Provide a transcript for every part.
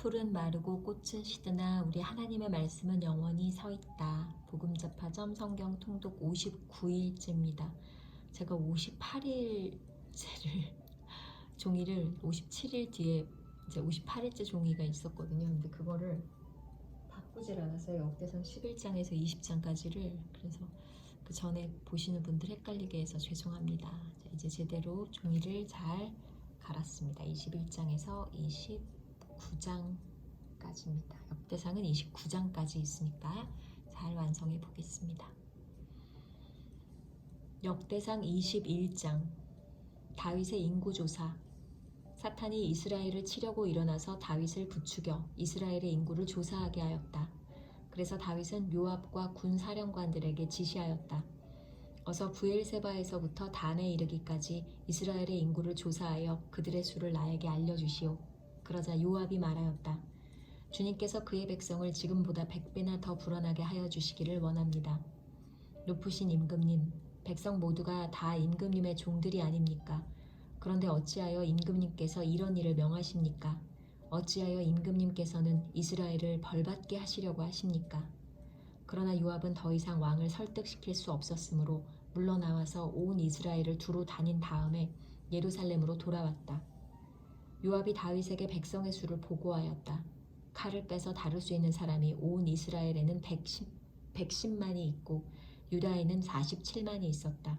풀은 마르고 꽃은 시드나 우리 하나님의 말씀은 영원히 서 있다. 복음잡화점 성경 통독 59일째입니다. 제가 58일째를 종이를 57일 뒤에 이제 58일째 종이가 있었거든요. 근데 그거를 바꾸질 않았어요. 역대상 11장에서 20장까지를. 그래서 그 전에 보시는 분들 헷갈리게 해서 죄송합니다. 자, 이제 제대로 종이를 잘 갈았습니다. 21장에서 29장까지입니다. 역대상은 29장까지 있으니까 잘 완성해 보겠습니다. 역대상 21장 다윗의 인구조사. 사탄이 이스라엘을 치려고 일어나서 다윗을 부추겨 이스라엘의 인구를 조사하게 하였다. 그래서 다윗은 요압과 군 사령관들에게 지시하였다. 어서 브엘세바에서부터 단에 이르기까지 이스라엘의 인구를 조사하여 그들의 수를 나에게 알려주시오. 그러자 요압이 말하였다. 주님께서 그의 백성을 지금보다 100배나 더 불어나게 하여 주시기를 원합니다. 높으신 임금님, 백성 모두가 다 임금님의 종들이 아닙니까? 그런데 어찌하여 임금님께서 이런 일을 명하십니까? 어찌하여 임금님께서는 이스라엘을 벌받게 하시려고 하십니까? 그러나 요압은 더 이상 왕을 설득시킬 수 없었으므로 물러나와서 온 이스라엘을 두루 다닌 다음에 예루살렘으로 돌아왔다. 요압이 다윗에게 백성의 수를 보고하였다. 칼을 빼서 다룰 수 있는 사람이 온 이스라엘에는 110만이 있고 유다에는 47만이 있었다.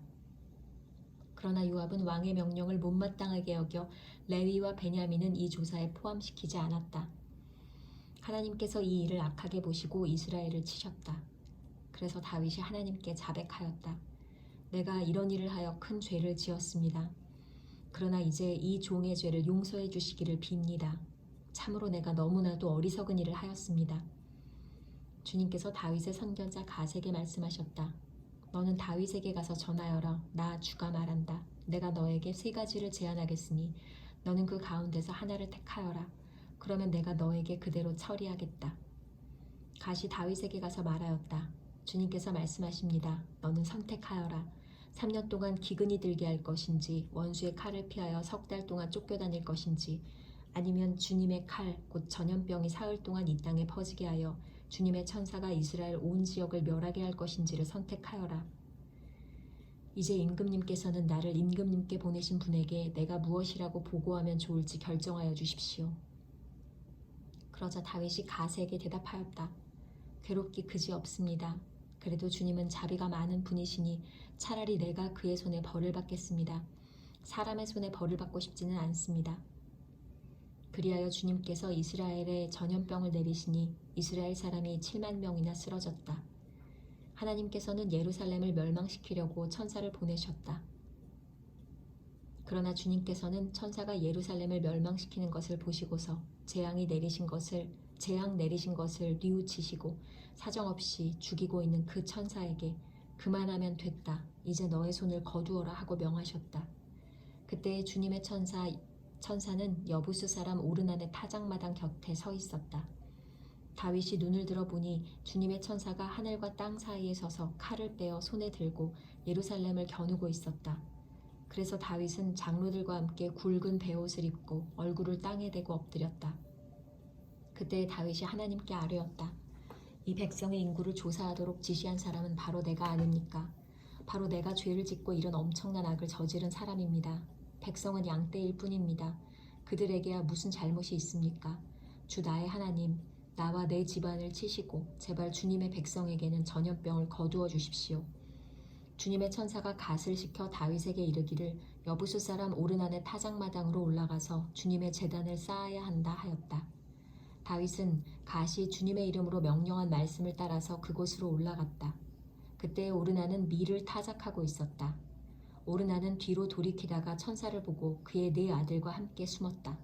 그러나 요압은 왕의 명령을 못마땅하게 여겨 레위와 베냐민은 이 조사에 포함시키지 않았다. 하나님께서 이 일을 악하게 보시고 이스라엘을 치셨다. 그래서 다윗이 하나님께 자백하였다. 내가 이런 일을 하여 큰 죄를 지었습니다. 그러나 이제 이 종의 죄를 용서해 주시기를 빕니다. 참으로 내가 너무나도 어리석은 일을 하였습니다. 주님께서 다윗의 선견자 갓에게 말씀하셨다. 너는 다윗에게 가서 전하여라. 나 주가 말한다. 내가 너에게 3가지를 제안하겠으니 너는 그 가운데서 하나를 택하여라. 그러면 내가 너에게 그대로 처리하겠다. 갓이 다윗에게 가서 말하였다. 주님께서 말씀하십니다. 너는 선택하여라. 3년 동안 기근이 들게 할 것인지 원수의 칼을 피하여 3달 동안 쫓겨다닐 것인지 아니면 주님의 칼 곧 전염병이 사흘 동안 이 땅에 퍼지게 하여 주님의 천사가 이스라엘 온 지역을 멸하게 할 것인지를 선택하여라. 이제 임금님께서는 나를 임금님께 보내신 분에게 내가 무엇이라고 보고하면 좋을지 결정하여 주십시오. 그러자 다윗이 갓에게 대답하였다. 괴롭기 그지없습니다. 그래도 주님은 자비가 많은 분이시니 차라리 내가 그의 손에 벌을 받겠습니다. 사람의 손에 벌을 받고 싶지는 않습니다. 그리하여 주님께서 이스라엘에 전염병을 내리시니 이스라엘 사람이 7만 명이나 쓰러졌다. 하나님께서는 예루살렘을 멸망시키려고 천사를 보내셨다. 그러나 주님께서는 천사가 예루살렘을 멸망시키는 것을 보시고서 재앙 내리신 것을 뉘우치시고 사정없이 죽이고 있는 그 천사에게 그만하면 됐다. 이제 너의 손을 거두어라 하고 명하셨다. 그때 주님의 천사는 여부수 사람 오르난의 타작마당 곁에 서 있었다. 다윗이 눈을 들어보니 주님의 천사가 하늘과 땅 사이에 서서 칼을 빼어 손에 들고 예루살렘을 겨누고 있었다. 그래서 다윗은 장로들과 함께 굵은 베옷을 입고 얼굴을 땅에 대고 엎드렸다. 그때 다윗이 하나님께 아뢰었다. 이 백성의 인구를 조사하도록 지시한 사람은 바로 내가 아닙니까? 바로 내가 죄를 짓고 이런 엄청난 악을 저지른 사람입니다. 백성은 양떼일 뿐입니다. 그들에게야 무슨 잘못이 있습니까? 주 나의 하나님, 나와 내 집안을 치시고 제발 주님의 백성에게는 전염병을 거두어 주십시오. 주님의 천사가 갓을 시켜 다윗에게 이르기를 여부수 사람 오르난의 타작마당으로 올라가서 주님의 제단을 쌓아야 한다 하였다. 다윗은 갓이 주님의 이름으로 명령한 말씀을 따라서 그곳으로 올라갔다. 그때 오르난은 밀을 타작하고 있었다. 오르난은 뒤로 돌이키다가 천사를 보고 그의 4 아들과 함께 숨었다.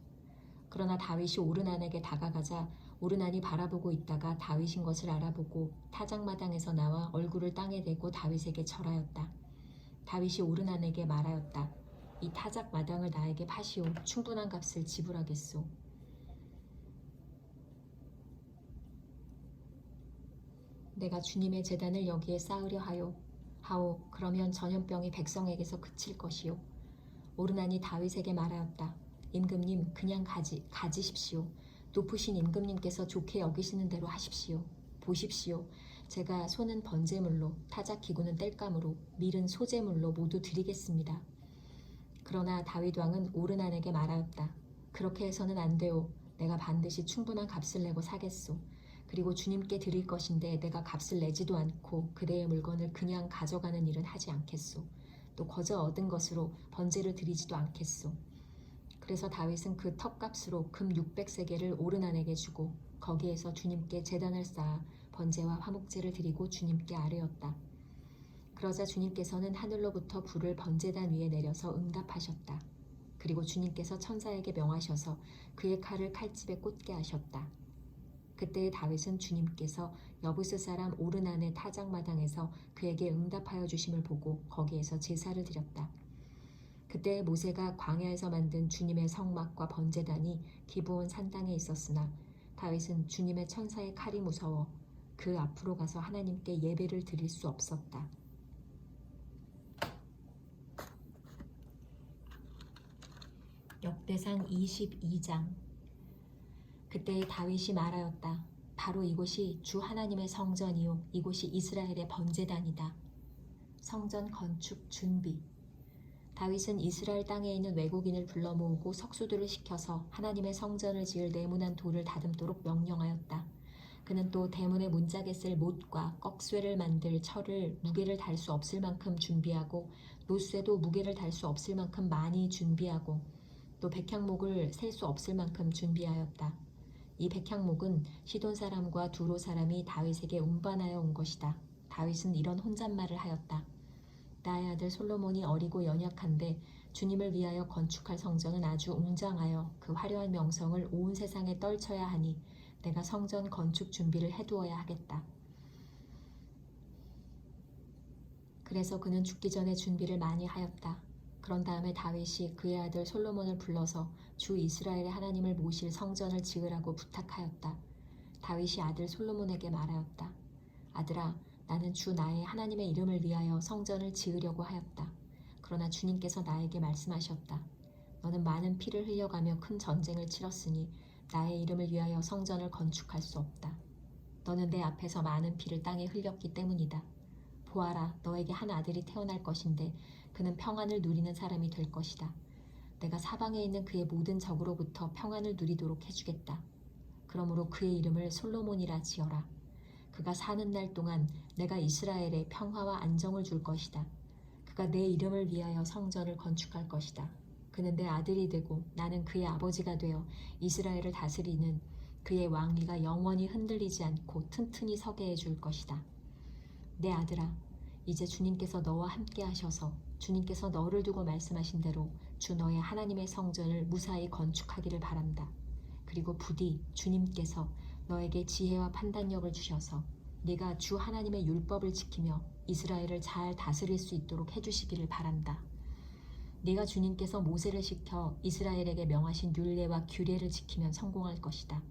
그러나 다윗이 오르난에게 다가가자 오르난이 바라보고 있다가 다윗인 것을 알아보고 타작마당에서 나와 얼굴을 땅에 대고 다윗에게 절하였다. 다윗이 오르난에게 말하였다. 이 타작마당을 나에게 파시오. 충분한 값을 지불하겠소. 내가 주님의 제단을 여기에 쌓으려 하오. 그러면 전염병이 백성에게서 그칠 것이요. 오르난이 다윗에게 말하였다. 임금님 그냥 가지십시오. 높으신 임금님께서 좋게 여기시는 대로 하십시오. 보십시오. 제가 소는 번제물로, 타작 기구는 땔감으로, 밀은 소제물로 모두 드리겠습니다. 그러나 다윗 왕은 오르난에게 말하였다. 그렇게 해서는 안 되오. 내가 반드시 충분한 값을 내고 사겠소. 그리고 주님께 드릴 것인데 내가 값을 내지도 않고 그대의 물건을 그냥 가져가는 일은 하지 않겠소. 또 거저 얻은 것으로 번제를 드리지도 않겠소. 그래서 다윗은 그 턱값으로 금 600세겔을 오르난에게 주고 거기에서 주님께 제단을 쌓아 번제와 화목제를 드리고 주님께 아뢰었다. 그러자 주님께서는 하늘로부터 불을 번제단 위에 내려서 응답하셨다. 그리고 주님께서 천사에게 명하셔서 그의 칼을 칼집에 꽂게 하셨다. 그때 다윗은 주님께서 여부스 사람 오르난의 타작마당에서 그에게 응답하여 주심을 보고 거기에서 제사를 드렸다. 그때 모세가 광야에서 만든 주님의 성막과 번제단이 기브온 산당에 있었으나 다윗은 주님의 천사의 칼이 무서워 그 앞으로 가서 하나님께 예배를 드릴 수 없었다. 역대상 22장. 그때 다윗이 말하였다. 바로 이곳이 주 하나님의 성전이요 이곳이 이스라엘의 번제단이다. 성전 건축 준비. 다윗은 이스라엘 땅에 있는 외국인을 불러 모으고 석수들을 시켜서 하나님의 성전을 지을 네모난 돌을 다듬도록 명령하였다. 그는 또 대문의 문짝에 쓸 못과 꺽쇠를 만들 철을 무게를 달 수 없을 만큼 준비하고 노쇠도 무게를 달 수 없을 만큼 많이 준비하고 또 백향목을 셀 수 없을 만큼 준비하였다. 이 백향목은 시돈 사람과 두로 사람이 다윗에게 운반하여 온 것이다. 다윗은 이런 혼잣말을 하였다. 나의 아들 솔로몬이 어리고 연약한데 주님을 위하여 건축할 성전은 아주 웅장하여 그 화려한 명성을 온 세상에 떨쳐야 하니 내가 성전 건축 준비를 해두어야 하겠다. 그래서 그는 죽기 전에 준비를 많이 하였다. 그런 다음에 다윗이 그의 아들 솔로몬을 불러서 주 이스라엘의 하나님을 모실 성전을 지으라고 부탁하였다. 다윗이 아들 솔로몬에게 말하였다. 아들아, 나는 주 나의 하나님의 이름을 위하여 성전을 지으려고 하였다. 그러나 주님께서 나에게 말씀하셨다. 너는 많은 피를 흘려가며 큰 전쟁을 치렀으니 나의 이름을 위하여 성전을 건축할 수 없다. 너는 내 앞에서 많은 피를 땅에 흘렸기 때문이다. 보아라, 너에게 한 아들이 태어날 것인데 그는 평안을 누리는 사람이 될 것이다. 내가 사방에 있는 그의 모든 적으로부터 평안을 누리도록 해주겠다. 그러므로 그의 이름을 솔로몬이라 지어라. 그가 사는 날 동안 내가 이스라엘에 평화와 안정을 줄 것이다. 그가 내 이름을 위하여 성전을 건축할 것이다. 그는 내 아들이 되고 나는 그의 아버지가 되어 이스라엘을 다스리는 그의 왕위가 영원히 흔들리지 않고 튼튼히 서게 해줄 것이다. 내 아들아, 이제 주님께서 너와 함께 하셔서 주님께서 너를 두고 말씀하신 대로 주 너의 하나님의 성전을 무사히 건축하기를 바란다. 그리고 부디 주님께서 너에게 지혜와 판단력을 주셔서 네가 주 하나님의 율법을 지키며 이스라엘을 잘 다스릴 수 있도록 해주시기를 바란다. 네가 주님께서 모세를 시켜 이스라엘에게 명하신 율례와 규례를 지키면 성공할 것이다.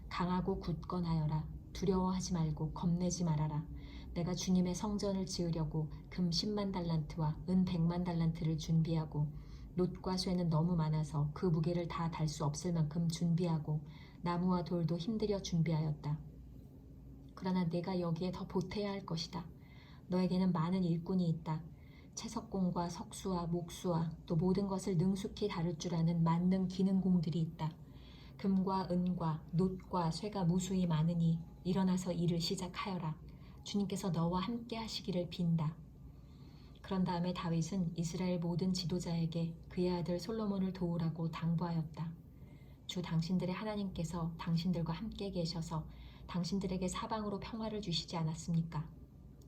강하고 굳건하여라. 두려워하지 말고 겁내지 말아라. 내가 주님의 성전을 지으려고 금 10만 달란트와 은 100만 달란트를 준비하고 놋과 쇠는 너무 많아서 그 무게를 다 달 수 없을 만큼 준비하고 나무와 돌도 힘들여 준비하였다. 그러나 내가 여기에 더 보태야 할 것이다. 너에게는 많은 일꾼이 있다. 채석공과 석수와 목수와 또 모든 것을 능숙히 다룰 줄 아는 만능 기능공들이 있다. 금과 은과 놋과 쇠가 무수히 많으니 일어나서 일을 시작하여라. 주님께서 너와 함께 하시기를 빈다. 그런 다음에 다윗은 이스라엘 모든 지도자에게 그의 아들 솔로몬을 도우라고 당부하였다. 주 당신들의 하나님께서 당신들과 함께 계셔서 당신들에게 사방으로 평화를 주시지 않았습니까?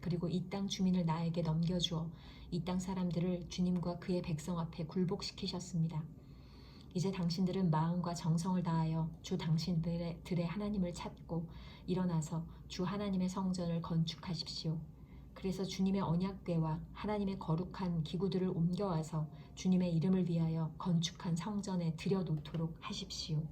그리고 이 땅 주민을 나에게 넘겨주어 이 땅 사람들을 주님과 그의 백성 앞에 굴복시키셨습니다. 이제 당신들은 마음과 정성을 다하여 주 당신들의 하나님을 찾고 일어나서 주 하나님의 성전을 건축하십시오. 그래서 주님의 언약궤와 하나님의 거룩한 기구들을 옮겨와서 주님의 이름을 위하여 건축한 성전에 들여놓도록 하십시오.